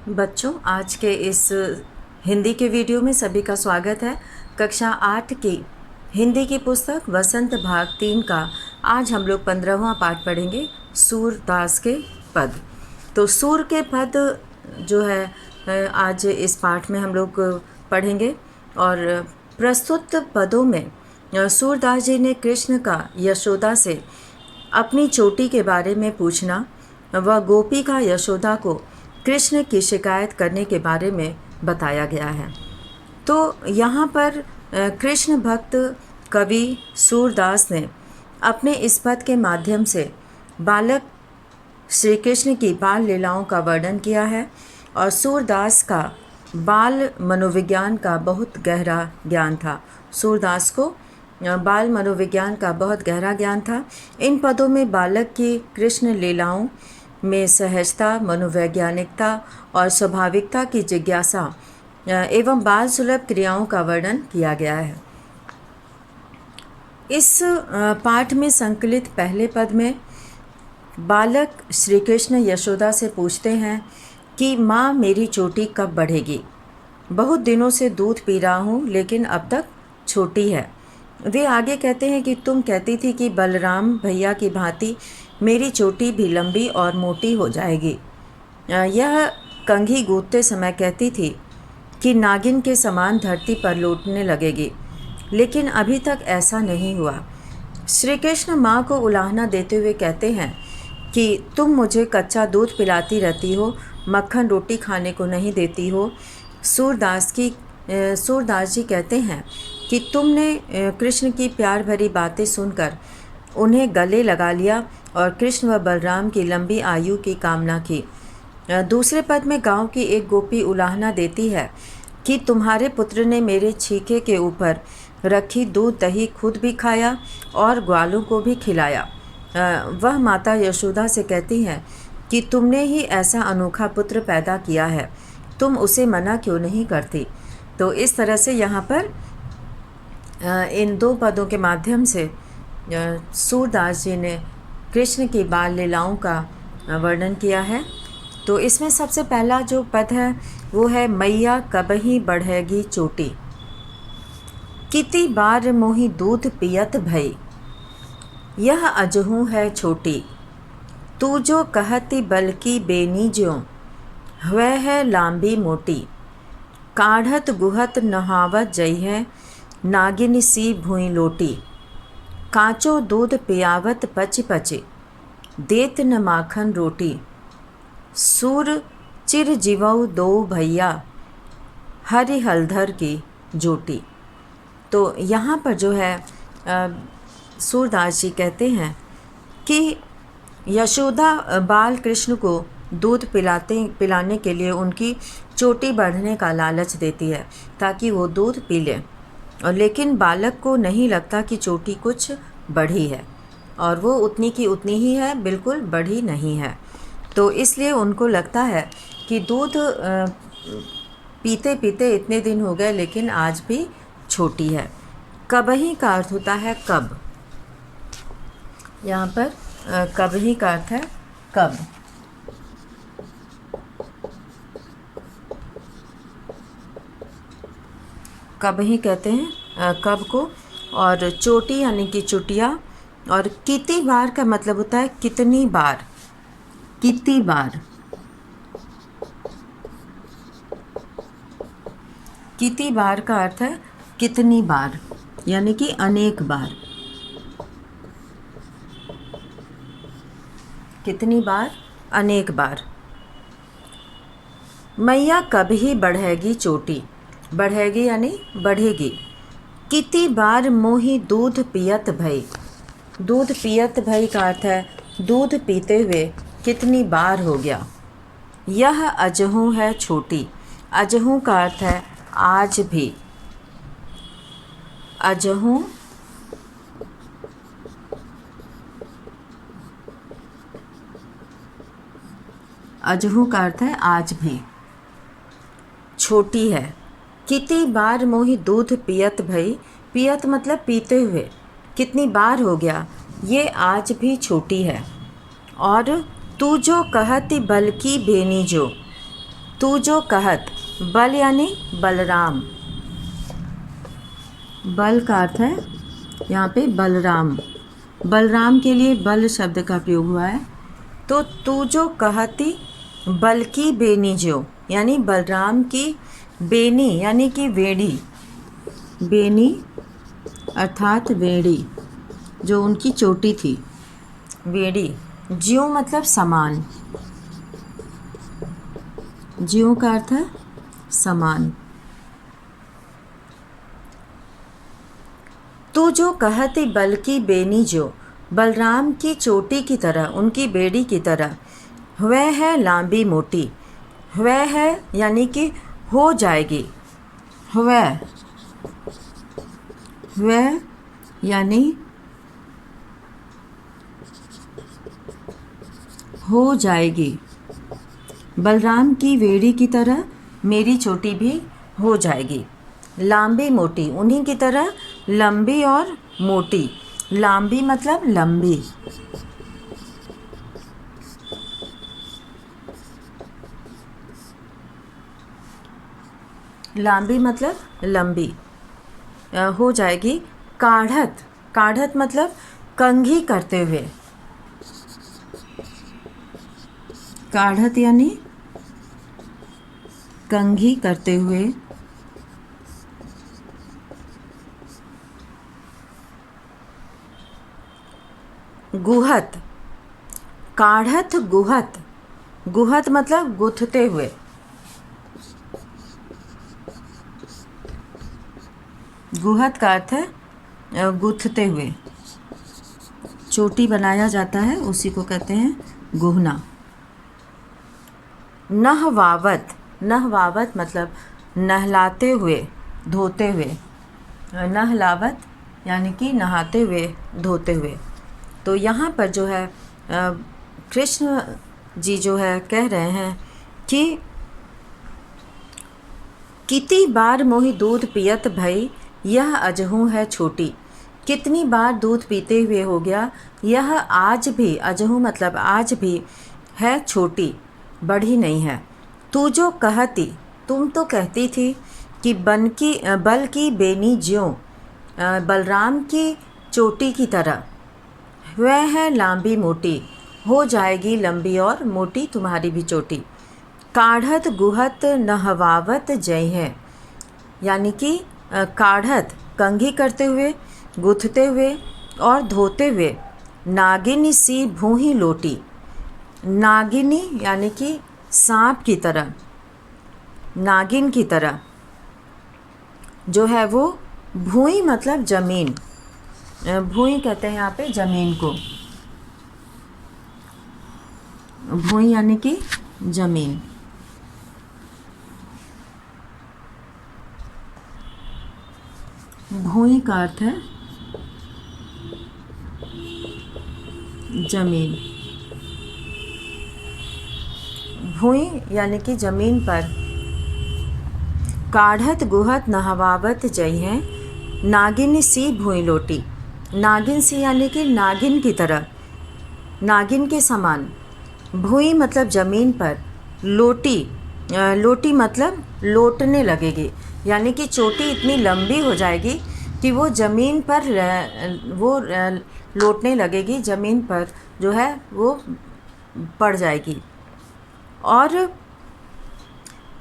बच्चों, आज के इस हिंदी के वीडियो में सभी का स्वागत है। कक्षा 8 की हिंदी की पुस्तक वसंत भाग 3 का आज हम लोग 15वां पाठ पढ़ेंगे, सूरदास के पद। तो सूर के पद जो है आज इस पाठ में हम लोग पढ़ेंगे। और प्रस्तुत पदों में सूरदास जी ने कृष्ण का यशोदा से अपनी चोटी के बारे में पूछना व गोपी का यशोदा को कृष्ण की शिकायत करने के बारे में बताया गया है। तो यहाँ पर कृष्ण भक्त कवि सूरदास ने अपने इस पद के माध्यम से बालक श्री कृष्ण की बाल लीलाओं का वर्णन किया है। और सूरदास का बाल मनोविज्ञान का बहुत गहरा ज्ञान था। सूरदास को बाल मनोविज्ञान का बहुत गहरा ज्ञान था। इन पदों में बालक की कृष्ण लीलाओं में सहजता, मनोवैज्ञानिकता और स्वाभाविकता की जिज्ञासा एवं बाल सुलभ क्रियाओं का वर्णन किया गया है। इस पाठ में संकलित पहले पद में बालक श्री कृष्ण यशोदा से पूछते हैं कि माँ, मेरी चोटी कब बढ़ेगी? बहुत दिनों से दूध पी रहा हूँ लेकिन अब तक छोटी है। वे आगे कहते हैं कि तुम कहती थी कि बलराम भैया की भांति मेरी चोटी भी लंबी और मोटी हो जाएगी। यह कंघी गूंथते समय कहती थी कि नागिन के समान धरती पर लौटने लगेगी, लेकिन अभी तक ऐसा नहीं हुआ। श्री कृष्ण माँ को उलाहना देते हुए कहते हैं कि तुम मुझे कच्चा दूध पिलाती रहती हो, मक्खन रोटी खाने को नहीं देती हो। सूरदास जी कहते हैं कि तुमने कृष्ण की प्यार भरी बातें सुनकर उन्हें गले लगा लिया और कृष्ण व बलराम की लंबी आयु की कामना की। दूसरे पद में गांव की एक गोपी उलाहना देती है कि तुम्हारे पुत्र ने मेरे छीके के ऊपर रखी दूध दही खुद भी खाया और ग्वालों को भी खिलाया। वह माता यशोदा से कहती हैं कि तुमने ही ऐसा अनोखा पुत्र पैदा किया है, तुम उसे मना क्यों नहीं करती? तो इस तरह से यहाँ पर इन दो पदों के माध्यम से सूरदास जी ने कृष्ण की बाल लीलाओं का वर्णन किया है। तो इसमें सबसे पहला जो पद है वो है, मैया कबही बढ़ेगी चोटी, किती बार मोही दूध पियत भई, यह अजहू है छोटी, तू जो कहती बल्कि बेनी ज्यों, वह है लांबी मोटी, काढ़त गुहत नहावत जई है, नागिन सी भूई लोटी, कांचो दूध पियावत पच पच, देत न माखन रोटी, सूर चिर जीवऊ दो भैया, हरि हलधर की जोटी। तो यहाँ पर जो है सूरदास जी कहते हैं कि यशोदा बाल कृष्ण को दूध पिलाने के लिए उनकी चोटी बढ़ने का लालच देती है ताकि वो दूध पी ले, और लेकिन बालक को नहीं लगता कि चोटी कुछ बढ़ी है और वो उतनी की उतनी ही है, बिल्कुल बढ़ी नहीं है। तो इसलिए उनको लगता है कि दूध पीते पीते इतने दिन हो गए लेकिन आज भी छोटी है। कबही का अर्थ होता है कब। यहाँ पर कबही का अर्थ है कब। कबही कहते हैं कब को। और चोटी यानी कि चुटिया। और किती बार का मतलब होता है कितनी बार। किती बार, किती बार का अर्थ है कितनी बार, यानी कि अनेक बार। कितनी बार, अनेक बार। मैया कभी बढ़ेगी चोटी, बढ़ेगी यानी बढ़ेगी। किती बार मोही दूध पियत भई, दूध पियत भई का अर्थ है दूध पीते हुए कितनी बार हो गया। यह अजहू है छोटी, अजहू का अर्थ है आज भी। अजहू अजहू का अर्थ है आज भी, छोटी है। कितनी बार मोही दूध पियत भई, पियत मतलब पीते हुए, कितनी बार हो गया, ये आज भी छोटी है। और तू जो कहती बल्कि बेनी जो, तू जो कहत, बल यानी बलराम, बल का अर्थ है यहाँ पे बलराम, बलराम के लिए बल शब्द का प्रयोग हुआ है। तो तू जो कहती बल की बेनी जो, यानी बलराम की बेनी यानी कि वेड़ी, बेनी अर्थात वेड़ी, जो उनकी चोटी थी, वेड़ी। ज्यों मतलब समान, ज्यों का अर्थ है समान। तू जो कहती बल की बेनी जो, बलराम की चोटी की तरह, उनकी बेड़ी की तरह। वह है लांबी मोटी, वह है यानी कि हो जाएगी, वह यानी हो जाएगी। बलराम की वेड़ी की तरह मेरी चोटी भी हो जाएगी। लांबी मोटी, उन्हीं की तरह लंबी और मोटी। लांबी मतलब लंबी, लांबी मतलब लंबी हो जाएगी। काढ़त, काढ़त मतलब कंघी करते हुए, काढ़त यानी कंघी करते हुए। गुहत, काढ़त गुहत, गुहत मतलब गुथते हुए, गुहत का अर्थ है गुथते हुए। चोटी बनाया जाता है उसी को कहते हैं गुहना। नहवावत, नहवावत मतलब नहलाते हुए, धोते हुए। नहलावत यानी कि नहाते हुए, धोते हुए। तो यहाँ पर जो है कृष्ण जी जो है कह रहे हैं कि कितनी बार मोहि दूध पियत भई, यह अजहू है छोटी। कितनी बार दूध पीते हुए हो गया, यह आज भी, अजहू मतलब आज भी, है छोटी, बड़ी नहीं है। तू जो कहती, तुम तो कहती थी कि बल की बेनी ज्यों, बलराम की चोटी की तरह। वह है लांबी मोटी, हो जाएगी लंबी और मोटी तुम्हारी भी चोटी। काढ़त गुहत नहवावत जय है, यानी कि काढ़त कंघी करते हुए, गुथते हुए और धोते हुए। नागिनी सी भूही लोटी, नागिनी यानी कि सांप की तरह, नागिन की तरह जो है वो, भूई मतलब ज़मीन, भूई कहते हैं यहाँ पे ज़मीन को, भूई यानी कि ज़मीन। भूई का अर्थ है ज़मीन, भूई यानी कि ज़मीन पर। काढ़त गुहत नहवावत जई है, नागिन सी भूई लोटी, नागिन सी यानी कि नागिन की तरह, नागिन के समान। भूई मतलब ज़मीन पर, लोटी, लोटी मतलब लोटने लगेगी, यानी कि चोटी इतनी लंबी हो जाएगी कि वो ज़मीन पर वो लोटने लगेगी, ज़मीन पर जो है वो पड़ जाएगी। और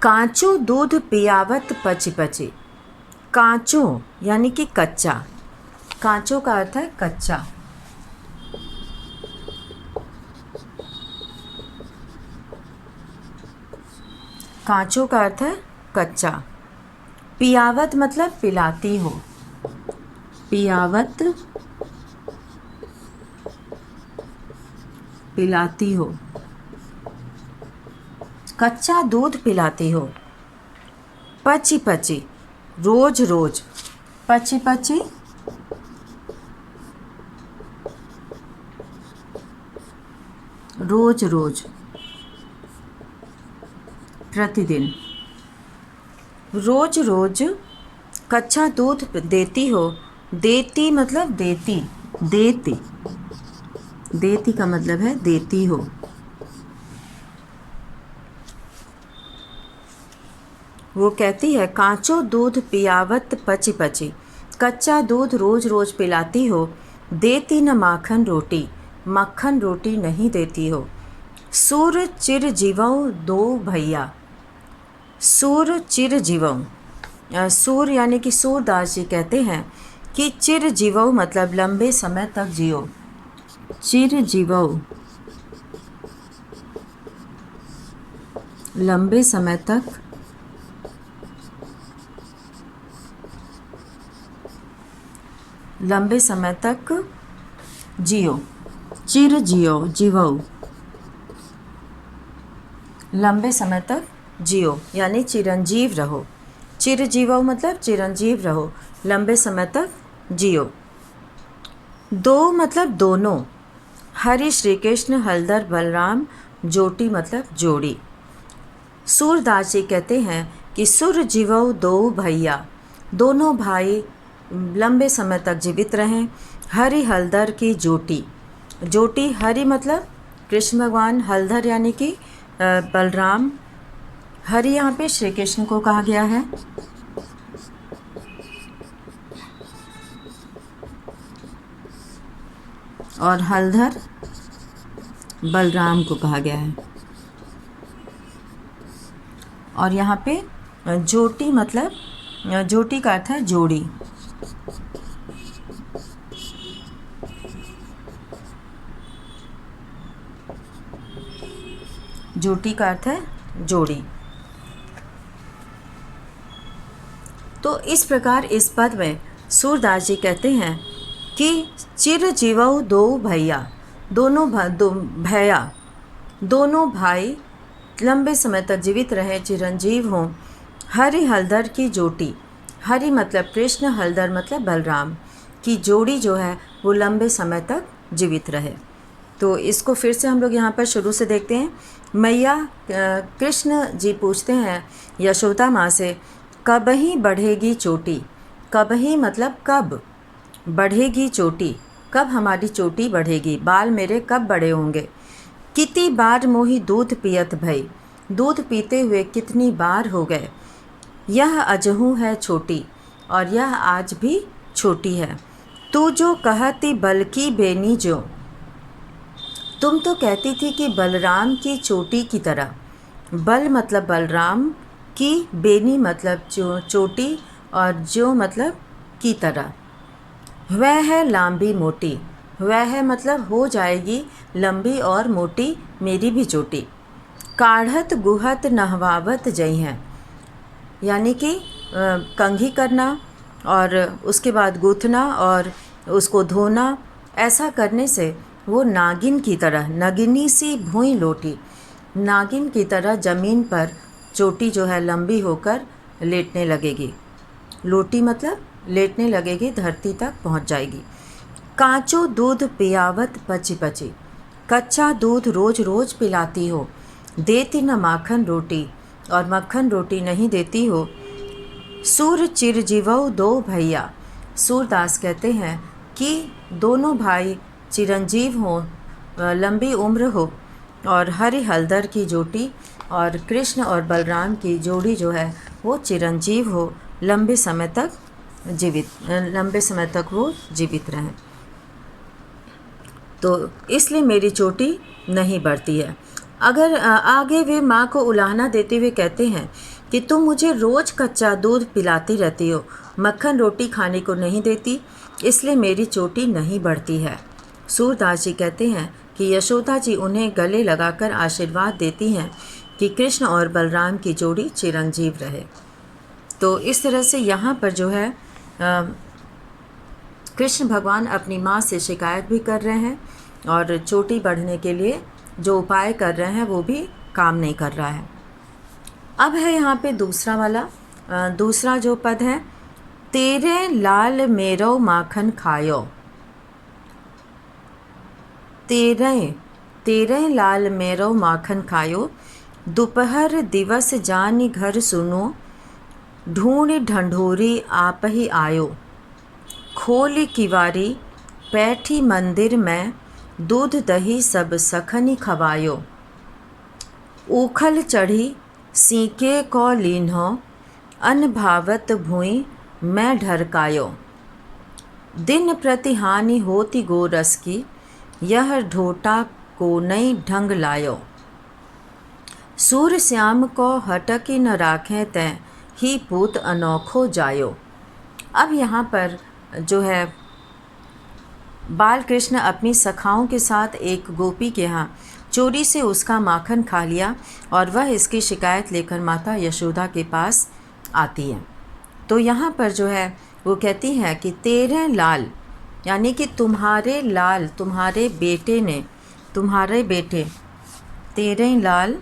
कांचो दूध पियावत पची पची, कांचो यानी कि कच्चा, कांचो का अर्थ है कच्चा। कांचो का अर्थ है कच्चा। पियावत मतलब पिलाती हो, पियावत पिलाती हो, कच्चा दूध पिलाती हो। पची पची रोज रोज, पची पची रोज रोज, प्रतिदिन। रोज रोज कच्चा दूध देती हो, देती मतलब देती, देती, देती का मतलब है देती हो। वो कहती है, कांचो दूध पियावत पची पची, कच्चा दूध रोज रोज पिलाती हो, देती न माखन रोटी, मक्खन रोटी नहीं देती हो। सूर चिर जीवऊ दो भैया, सूर चिर जीवऊ, सूर यानी कि सूरदास जी कहते हैं कि चिर जीवऊ मतलब लंबे समय तक जियो, चिर जीवऊ लंबे समय तक, लंबे समय तक जियो, चिर जियो जीवऊ, लंबे समय तक जियो यानी चिरंजीव रहो, चिर जीवऊ मतलब चिरंजीव रहो, लंबे समय तक जियो। दो मतलब दोनों, हरि श्री कृष्ण हलधर बलराम, जोटी मतलब जोड़ी। सूरदास जी कहते हैं कि सुर जीवऊ दो भैया, दोनों भाई लंबे समय तक जीवित रहें। हरि हलधर की जोटी, जोटी हरि मतलब कृष्ण भगवान, हलधर यानी कि बलराम। हरि यहाँ पे श्री कृष्ण को कहा गया है और हलधर बलराम को कहा गया है। और यहाँ पे जोटी मतलब, जोटी का अर्थ है जोड़ी। जोटी का अर्थ है जोड़ी। तो इस प्रकार इस पद में सूरदास जी कहते हैं कि चिर जीवऊ दो भैया, दोनों भैया, दोनों भाई लंबे समय तक जीवित रहे, चिरंजीव हों। हरि हलधर की जोटी, हरि मतलब कृष्ण, हलधर मतलब बलराम की जोड़ी जो है वो लंबे समय तक जीवित रहे। तो इसको फिर से हम लोग यहाँ पर शुरू से देखते हैं। मैया कृष्ण जी पूछते हैं यशोदा माँ से, कब ही बढ़ेगी चोटी, कब ही मतलब कब, बढ़ेगी चोटी, कब हमारी चोटी बढ़ेगी, बाल मेरे कब बड़े होंगे। कितनी बार मोही दूध पियत भई, दूध पीते हुए कितनी बार हो गए। यह अजहू है छोटी और यह आज भी छोटी है। तू जो कहती बल्कि बेनी जो, तुम तो कहती थी कि बलराम की चोटी की तरह, बल मतलब बलराम की, बेनी मतलब चोटी और जो मतलब की तरह। वह है लंबी मोटी, वह है मतलब हो जाएगी लंबी और मोटी मेरी भी चोटी। काढ़त गुहत नहवावत जई हैं, यानी कि कंघी करना और उसके बाद गूँथना और उसको धोना, ऐसा करने से वो नागिन की तरह, नगिनी सी भूई लोटी, नागिन की तरह ज़मीन पर चोटी जो है लंबी होकर लेटने लगेगी। लोटी मतलब लेटने लगेगी, धरती तक पहुंच जाएगी। कांचो दूध पियावत पची पची, कच्चा दूध रोज रोज पिलाती हो, देती न माखन रोटी और मक्खन रोटी नहीं देती हो। सूर चिर जीवऊ दो भैया, सूरदास कहते हैं कि दोनों भाई चिरंजीव हों, लंबी उम्र हो, और हरि हलधर की जोटी और कृष्ण और बलराम की जोड़ी जो है वो चिरंजीव हो, लंबे समय तक वो जीवित रहें। तो इसलिए मेरी चोटी नहीं बढ़ती है। अगर आगे वे माँ को उलाहना देते हुए कहते हैं कि तुम मुझे रोज़ कच्चा दूध पिलाती रहती हो, मक्खन रोटी खाने को नहीं देती, इसलिए मेरी चोटी नहीं बढ़ती है। सूरदास जी कहते हैं कि यशोदा जी उन्हें गले लगाकर आशीर्वाद देती हैं कि कृष्ण और बलराम की जोड़ी चिरंजीव रहे। तो इस तरह से यहाँ पर जो है कृष्ण भगवान अपनी माँ से शिकायत भी कर रहे हैं और चोटी बढ़ने के लिए जो उपाय कर रहे हैं वो भी काम नहीं कर रहा है। अब है यहाँ पे दूसरा वाला, दूसरा जो पद है, तेरे लाल मेरो माखन खायो, तेरे लाल मेरो माखन खायो, दोपहर दिवस जानी घर सुनो, ढूंढ ढंढोरी आप ही आयो, खोली किवारी बैठी मंदिर में, दूध दही सब सखनी खवायो, ऊखल चढ़ी सीके को लीन्हो, अन्न भावत भुई मैं ढरकायो। दिन प्रति हानि होती गोरस की, यह ढोटा को नई ढंग लायो। सूर श्याम को हटकी न राखें तैं, ही पूत अनोखो जायो। अब यहाँ पर जो है बाल कृष्ण अपनी सखाओं के साथ एक गोपी के यहाँ चोरी से उसका माखन खा लिया और वह इसकी शिकायत लेकर माता यशोदा के पास आती है। तो यहाँ पर जो है वो कहती है कि तेरे लाल, यानी कि तुम्हारे लाल, तुम्हारे बेटे ने, तुम्हारे बेटे, तेरे लाल,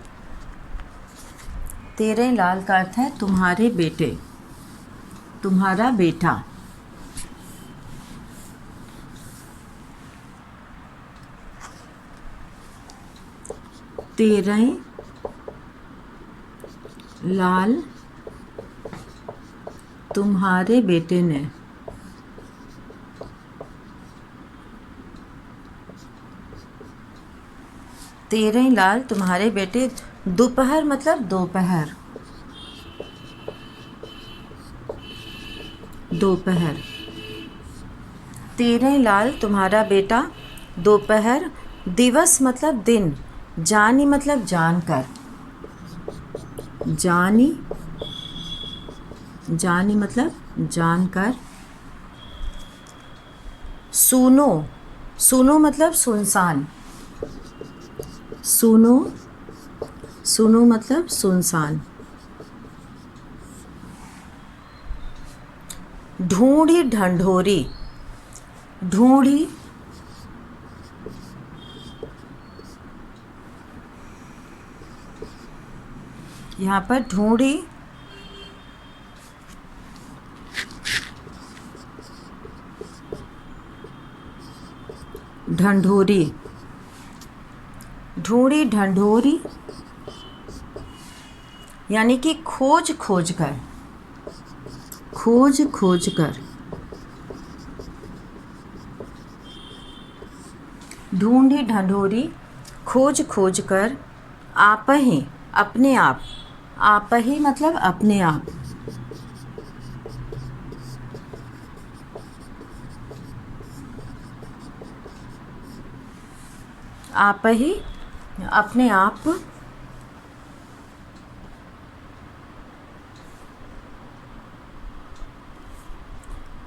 तेरे लाल का अर्थ है तुम्हारे बेटे, तुम्हारा बेटा। तेरे लाल तुम्हारे बेटे ने, तेरे लाल तुम्हारे बेटे, दोपहर मतलब दोपहर, दोपहर, तेरे लाल तुम्हारा बेटा दोपहर, दिवस मतलब दिन, जानी मतलब जानकर, जानी, जानी मतलब जानकर, सुनो, सुनो मतलब सुनसान, सुनो, सुनो मतलब सुनसान। ढूंढी ढंढोरी, ढूंढी, यहाँ पर ढूंढी, ढंढोरी, ढूंढी ढंढोरी यानी कि खोज खोज कर, खोज खोज कर, ढूंढी ढंढोरी खोज खोज कर, आप ही, अपने आप, आप ही मतलब अपने आप, आप ही अपने आप,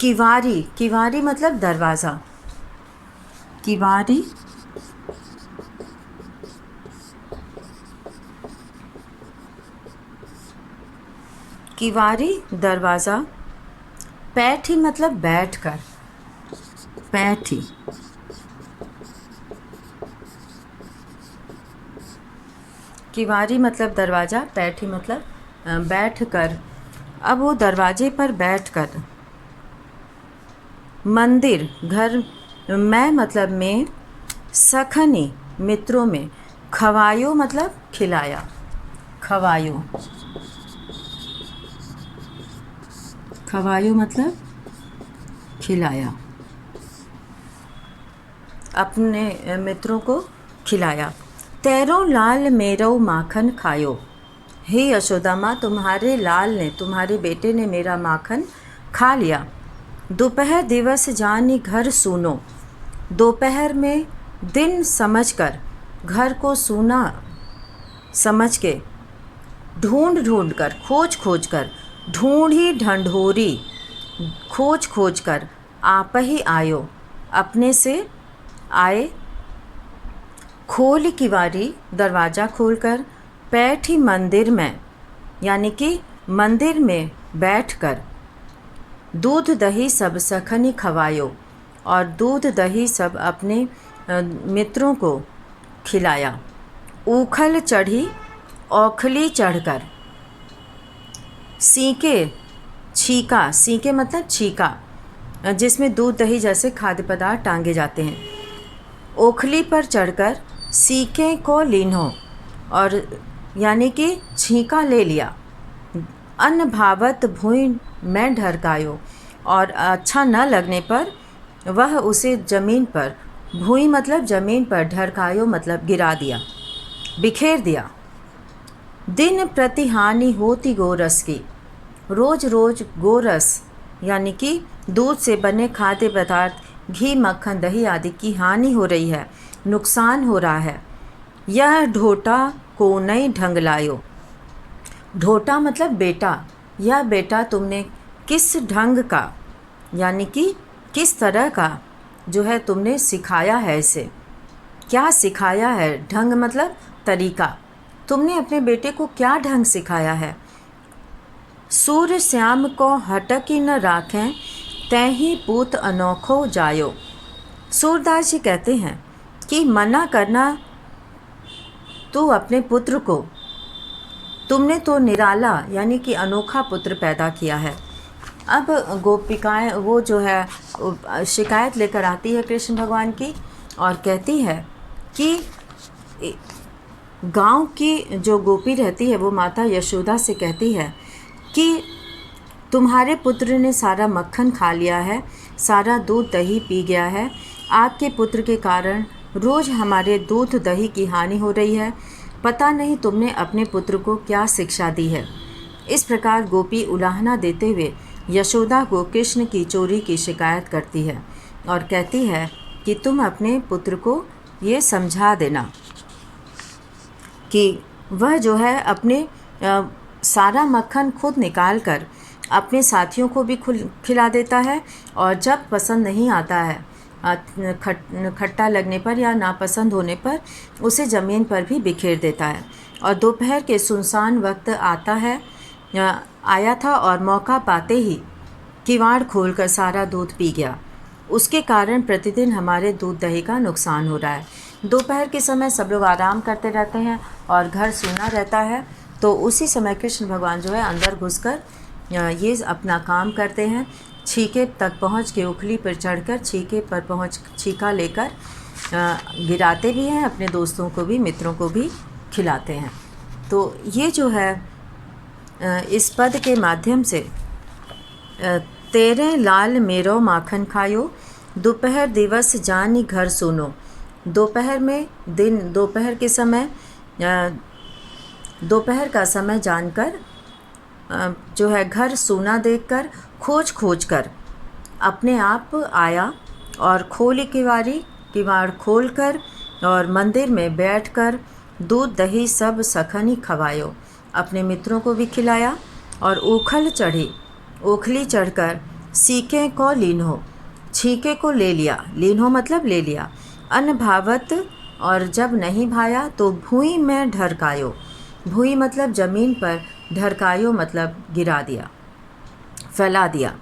किवारी, किवारी मतलब दरवाज़ा, किवारी, किवारी दरवाज़ा, पैठी मतलब बैठ कर, पैठी, किवारी मतलब दरवाज़ा, पैठी मतलब बैठ कर। अब वो दरवाजे पर बैठ कर, मंदिर घर, मैं मतलब में, सखनी मित्रों में, खवायो मतलब खिलाया, खवायो, खवायो मतलब खिलाया, अपने मित्रों को खिलाया। तेरो लाल मेरो माखन खायो, हे यशोदा माँ तुम्हारे लाल ने, तुम्हारे बेटे ने मेरा माखन खा लिया। दोपहर दिवस जानी घर सुनो, दोपहर में दिन समझकर, घर को सूना समझ के, ढूंढ ढूंढ कर, खोज खोज कर, ढूंढी ढंढोरी खोज खोज कर, आप ही आयो, अपने से आए। खोल किवारी दरवाज़ा खोलकर, बैठी मंदिर में यानी कि मंदिर में बैठकर, दूध दही सब सखनी खवायो, और दूध दही सब अपने मित्रों को खिलाया। ऊखल चढ़ी, औखली चढ़कर, सीके, छीका, सीके मतलब छीका, जिसमें दूध दही जैसे खाद्य पदार्थ टांगे जाते हैं। ओखली पर चढ़कर सीके को लीन्हो, और यानी कि छीका ले लिया। अन्न भावत भुई मैं ढरकायो, और अच्छा न लगने पर वह उसे ज़मीन पर, भुई मतलब ज़मीन पर, ढरकायो मतलब गिरा दिया, बिखेर दिया। दिन प्रति हानि होती गोरस की, रोज़ रोज़ गोरस यानी कि दूध से बने खाद्य पदार्थ, घी, मक्खन, दही आदि की हानि हो रही है, नुकसान हो रहा है। यह ढोटा को नई ढंग लायो। ढोटा मतलब बेटा। यह बेटा तुमने किस ढंग का यानी कि किस तरह का जो है तुमने सिखाया है इसे। क्या सिखाया है? ढंग मतलब तरीका। तुमने अपने बेटे को क्या ढंग सिखाया है? सूर्य श्याम को हटकी न राखें, तैही पूत अनोखो जायो। सूरदास जी कहते हैं कि मना करना तू अपने पुत्र को, तुमने तो निराला यानी कि अनोखा पुत्र पैदा किया है। अब गोपिकाएं वो जो है शिकायत लेकर आती है कृष्ण भगवान की और कहती है कि गांव की जो गोपी रहती है वो माता यशोदा से कहती है कि तुम्हारे पुत्र ने सारा मक्खन खा लिया है, सारा दूध दही पी गया है। आपके पुत्र के कारण रोज़ हमारे दूध दही की हानि हो रही है। पता नहीं तुमने अपने पुत्र को क्या शिक्षा दी है। इस प्रकार गोपी उलाहना देते हुए यशोदा को कृष्ण की चोरी की शिकायत करती है और कहती है कि तुम अपने पुत्र को ये समझा देना कि वह जो है अपने सारा मक्खन खुद निकाल कर अपने साथियों को भी खिला देता है और जब पसंद नहीं आता है खट्टा लगने पर या नापसंद होने पर उसे ज़मीन पर भी बिखेर देता है। और दोपहर के सुनसान वक्त आया था और मौका पाते ही किवाड़ खोलकर सारा दूध पी गया। उसके कारण प्रतिदिन हमारे दूध दही का नुकसान हो रहा है। दोपहर के समय सब लोग आराम करते रहते हैं और घर सूना रहता है, तो उसी समय कृष्ण भगवान जो है अंदर घुसकर ये अपना काम करते हैं। छीके तक पहुंच के उखली पर चढ़कर छीके पर पहुंच छीका लेकर गिराते भी हैं, अपने दोस्तों को भी मित्रों को भी खिलाते हैं। तो ये जो है इस पद के माध्यम से तेरे लाल मेरो माखन खायो, दोपहर दिवस जानी घर सुनो। दोपहर में दोपहर के समय दोपहर का समय जानकर जो है घर सूना देखकर खोज कर अपने आप आया और खोली किवाड़ खोलकर और मंदिर में बैठकर दूध दही सब सखनी खवायो। अपने मित्रों को भी खिलाया और ओखली चढ़कर सीके को लीन्हो, छीके को ले लिया। लीन्हो मतलब ले लिया। अन्न भावत और जब नहीं भाया तो भूई में ढरकायो। भूई मतलब ज़मीन पर, ढरकायो मतलब गिरा दिया, फैला दिया।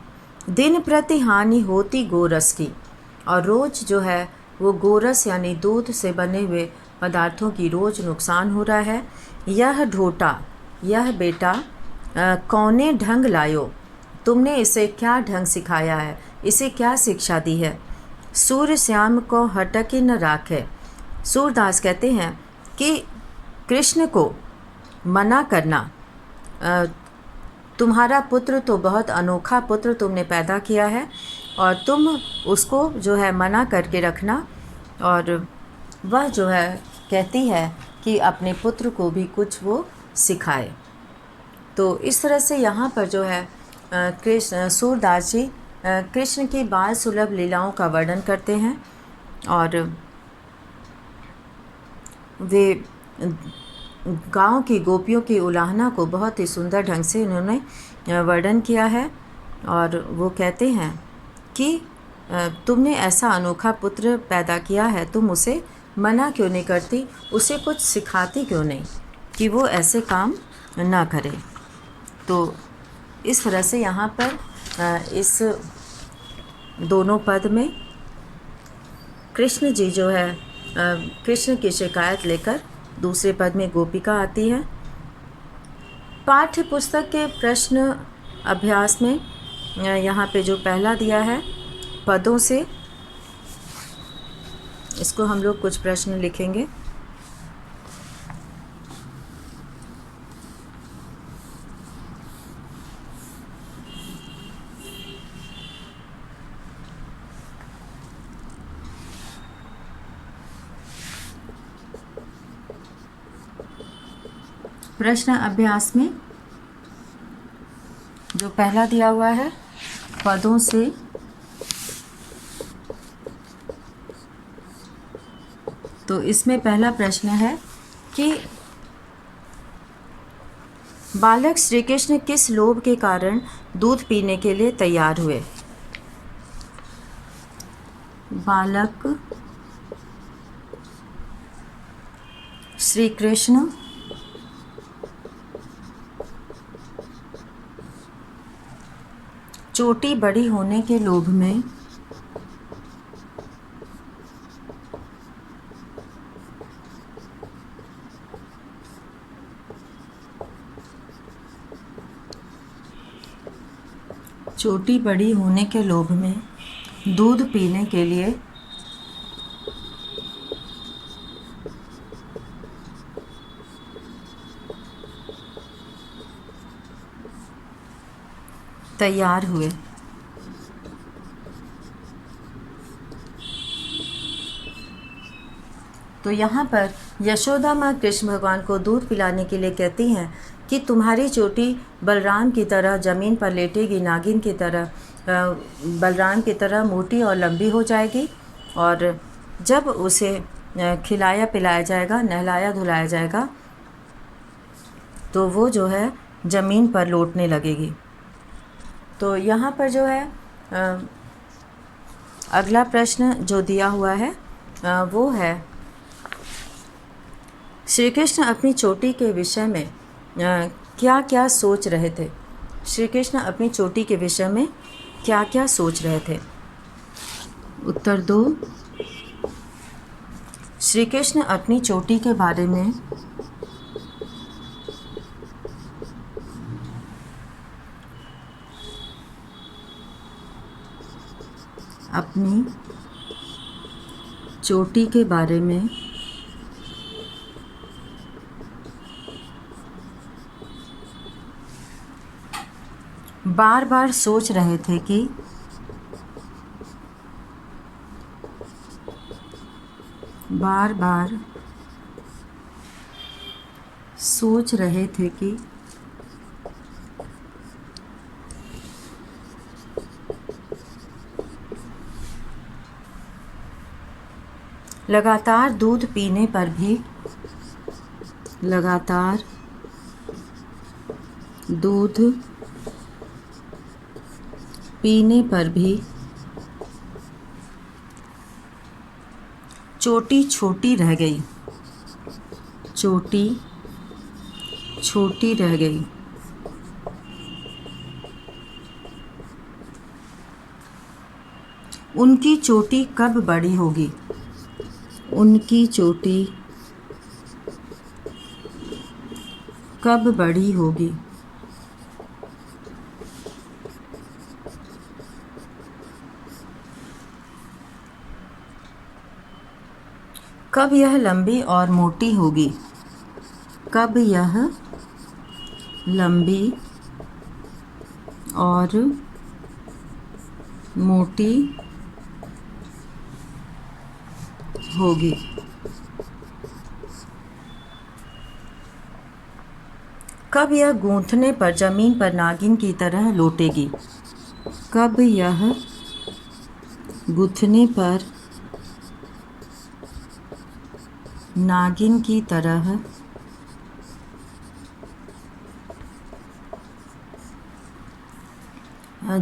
दिन प्रति हानि होती गोरस की, और रोज़ जो है वो गोरस यानी दूध से बने हुए पदार्थों की रोज़ नुकसान हो रहा है। यह ढोटा, यह बेटा कौने ढंग लायो, तुमने इसे क्या ढंग सिखाया है, इसे क्या शिक्षा दी है। सूर्य श्याम को हटके न राखे। सूरदास कहते हैं कि कृष्ण को मना करना, तुम्हारा पुत्र तो बहुत अनोखा पुत्र तुमने पैदा किया है और तुम उसको जो है मना करके रखना। और वह जो है कहती है कि अपने पुत्र को भी कुछ वो सिखाए। तो इस तरह से यहाँ पर जो है सूरदास जी कृष्ण की बाल सुलभ लीलाओं का वर्णन करते हैं और वे गांव की गोपियों की उलाहना को बहुत ही सुंदर ढंग से उन्होंने वर्णन किया है। और वो कहते हैं कि तुमने ऐसा अनोखा पुत्र पैदा किया है, तुम उसे मना क्यों नहीं करती, उसे कुछ सिखाती क्यों नहीं कि वो ऐसे काम ना करे। तो इस तरह से यहाँ पर इस दोनों पद में कृष्ण जी जो है कृष्ण की शिकायत लेकर दूसरे पद में गोपिका आती है। पाठ्य पुस्तक के प्रश्न अभ्यास में यहाँ पे जो पहला दिया है पदों से, इसको हम लोग कुछ प्रश्न लिखेंगे। प्रश्न अभ्यास में जो पहला दिया हुआ है पदों से तो इसमें पहला प्रश्न है कि बालक श्री कृष्ण किस लोभ के कारण दूध पीने के लिए तैयार हुए। बालक श्री कृष्ण चोटी बड़ी होने के लोभ में चोटी बड़ी होने के लोभ में दूध पीने के लिए तैयार हुए। तो यहाँ पर यशोदा माँ कृष्ण भगवान को दूध पिलाने के लिए कहती हैं कि तुम्हारी चोटी बलराम की तरह ज़मीन पर लेटेगी, नागिन की तरह बलराम की तरह मोटी और लंबी हो जाएगी, और जब उसे खिलाया पिलाया जाएगा, नहलाया धुलाया जाएगा, तो वो जो है ज़मीन पर लौटने लगेगी। तो यहाँ पर जो है अगला प्रश्न जो दिया हुआ है वो है, श्री कृष्ण अपनी चोटी के विषय में क्या क्या सोच रहे थे। श्री कृष्ण अपनी चोटी के विषय में क्या क्या सोच रहे थे। उत्तर दो, श्री कृष्ण अपनी चोटी के बारे में अपनी चोटी के बारे में बार बार सोच रहे थे कि बार बार सोच रहे थे कि लगातार दूध पीने पर भी लगातार दूध पीने पर भी चोटी छोटी रह गई, चोटी छोटी रह गई। उनकी चोटी कब बड़ी होगी, उनकी चोटी कब बड़ी होगी। कब यह लंबी और मोटी होगी, कब यह लंबी और मोटी होगी। कब यह गूंथने पर ज़मीन पर नागिन की तरह लौटेगी, कब यह गूंथने पर नागिन की तरह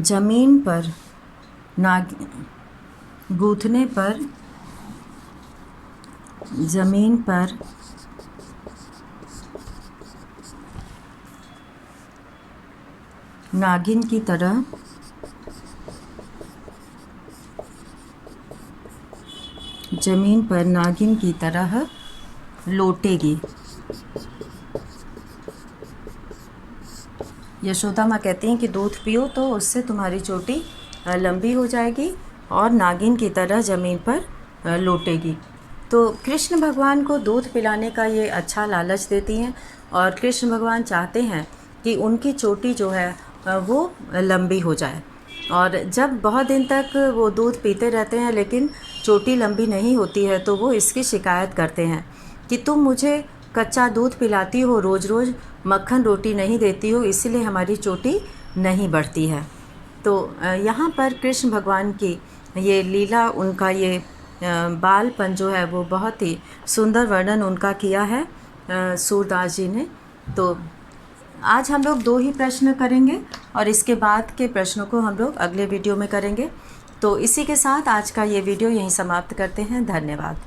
ज़मीन पर गूंथने पर ज़मीन पर नागिन की तरह ज़मीन पर नागिन की तरह लौटेगी। यशोदा माँ कहती हैं कि दूध पियो तो उससे तुम्हारी चोटी लंबी हो जाएगी और नागिन की तरह ज़मीन पर लौटेगी। तो कृष्ण भगवान को दूध पिलाने का ये अच्छा लालच देती हैं और कृष्ण भगवान चाहते हैं कि उनकी चोटी जो है वो लंबी हो जाए। और जब बहुत दिन तक वो दूध पीते रहते हैं लेकिन चोटी लंबी नहीं होती है तो वो इसकी शिकायत करते हैं कि तुम मुझे कच्चा दूध पिलाती हो, रोज़ रोज़ मक्खन रोटी नहीं देती हो, इसीलिए हमारी चोटी नहीं बढ़ती है। तो यहाँ पर कृष्ण भगवान की ये लीला, उनका ये बालपन जो है वो बहुत ही सुंदर वर्णन उनका किया है सूरदास जी ने। तो आज हम लोग 2 ही प्रश्न करेंगे और इसके बाद के प्रश्नों को हम लोग अगले वीडियो में करेंगे। तो इसी के साथ आज का ये वीडियो यहीं समाप्त करते हैं। धन्यवाद।